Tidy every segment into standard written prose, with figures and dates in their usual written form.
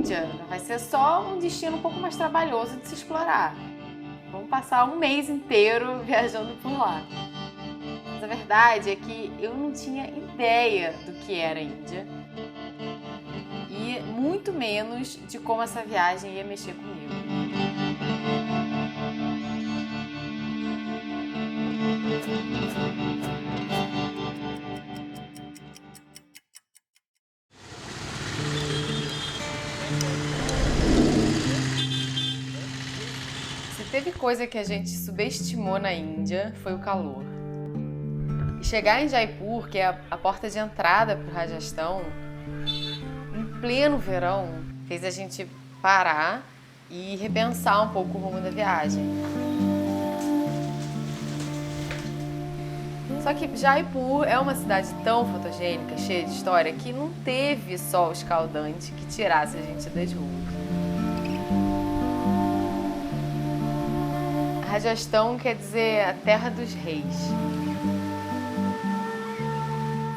Índia vai ser só um destino um pouco mais trabalhoso de se explorar. Vamos passar um mês inteiro viajando por lá. Mas a verdade é que eu não tinha ideia do que era a Índia e muito menos de como essa viagem ia mexer comigo. Se teve coisa que a gente subestimou na Índia, foi o calor. E chegar em Jaipur, que é a porta de entrada para o Rajastão, em pleno verão, fez a gente parar e repensar um pouco o rumo da viagem. Só que Jaipur é uma cidade tão fotogênica, cheia de história, que não teve sol escaldante que tirasse a gente das ruas. Rajastão quer dizer a terra dos reis.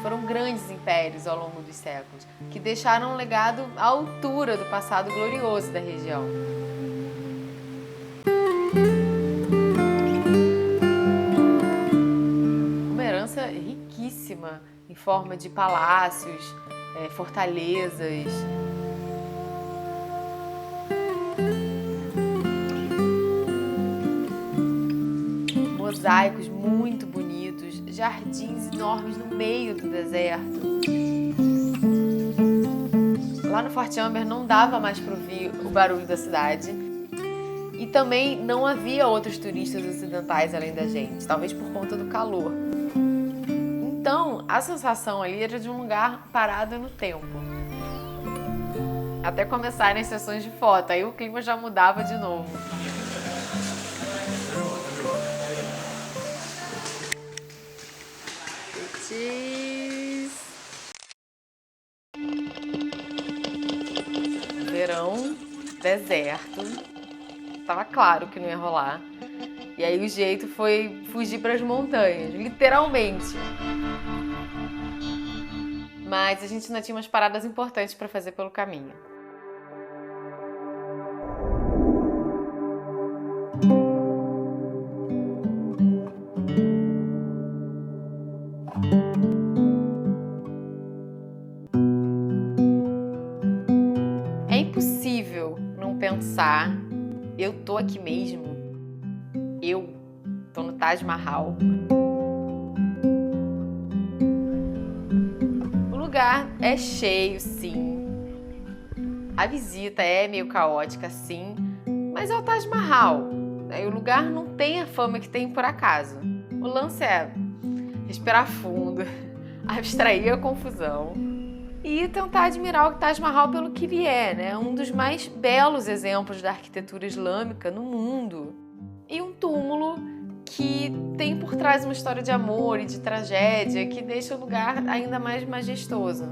Foram grandes impérios ao longo dos séculos, que deixaram um legado à altura do passado glorioso da região. Uma herança riquíssima em forma de palácios, fortalezas. Mosaicos muito bonitos, jardins enormes no meio do deserto. Lá no Forte Amber não dava mais para ouvir o barulho da cidade e também não havia outros turistas ocidentais além da gente, talvez por conta do calor. Então, a sensação ali era de um lugar parado no tempo. Até começarem as sessões de foto, aí o clima já mudava de novo. Verão, deserto, tava claro que não ia rolar. E aí o jeito foi fugir para as montanhas, literalmente. Mas a gente ainda tinha umas paradas importantes para fazer pelo caminho. É impossível não pensar, eu tô aqui mesmo, eu tô no Taj Mahal. O lugar é cheio, sim. A visita é meio caótica, sim, mas é o Taj Mahal. O lugar não tem a fama que tem por acaso. O lance é respirar fundo, abstrair a confusão e tentar admirar o Taj Mahal pelo que ele é, né? Um dos mais belos exemplos da arquitetura islâmica no mundo. E um túmulo que tem por trás uma história de amor e de tragédia que deixa o lugar ainda mais majestoso.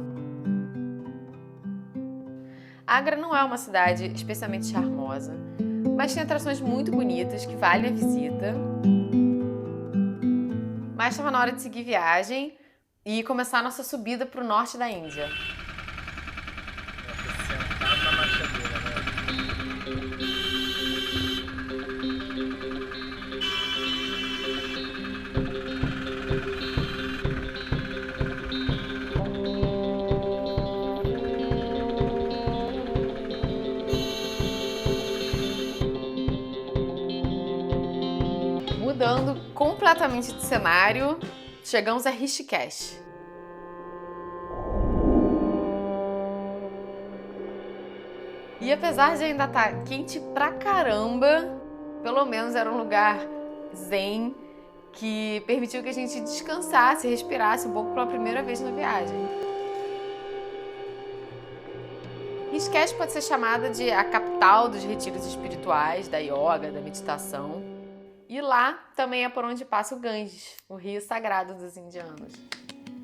Agra não é uma cidade especialmente charmosa, mas tem atrações muito bonitas que valem a visita. Mas estava na hora de seguir viagem e começar a nossa subida para o norte da Índia. Mudando completamente de cenário, chegamos a Rishikesh. E apesar de ainda estar quente pra caramba, pelo menos era um lugar zen que permitiu que a gente descansasse e respirasse um pouco pela primeira vez na viagem. Rishikesh pode ser chamada de a capital dos retiros espirituais, da yoga, da meditação. E lá também é por onde passa o Ganges, o rio sagrado dos indianos.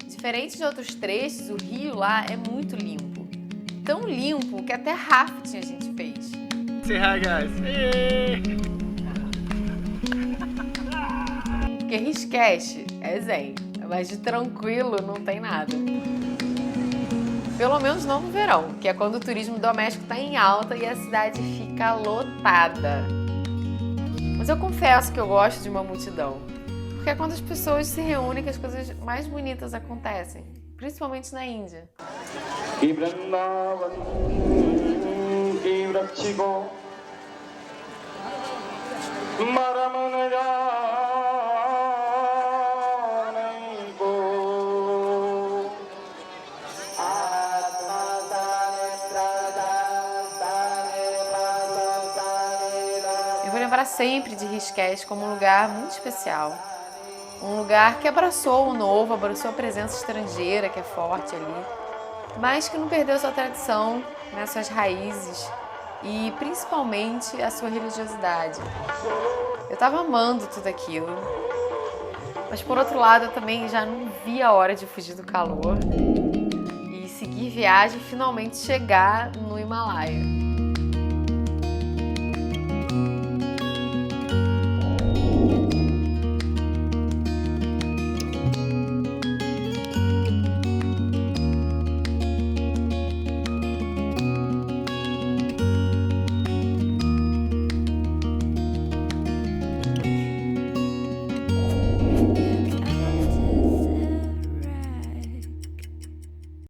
Diferente de outros trechos, o rio lá é muito limpo. Tão limpo que até rafting a gente fez. Say hi, guys. Porque Rishikesh é zen, mas de tranquilo não tem nada. Pelo menos não no verão, que é quando o turismo doméstico está em alta e a cidade fica lotada. Mas eu confesso que eu gosto de uma multidão, porque é quando as pessoas se reúnem que as coisas mais bonitas acontecem, principalmente na Índia. Eu vou lembrar sempre de Rishikesh como um lugar muito especial. Um lugar que abraçou o novo, abraçou a presença estrangeira que é forte ali, mas que não perdeu sua tradição, né, suas raízes e principalmente a sua religiosidade. Eu estava amando tudo aquilo, mas por outro lado eu também já não via a hora de fugir do calor e seguir viagem e finalmente chegar no Himalaia.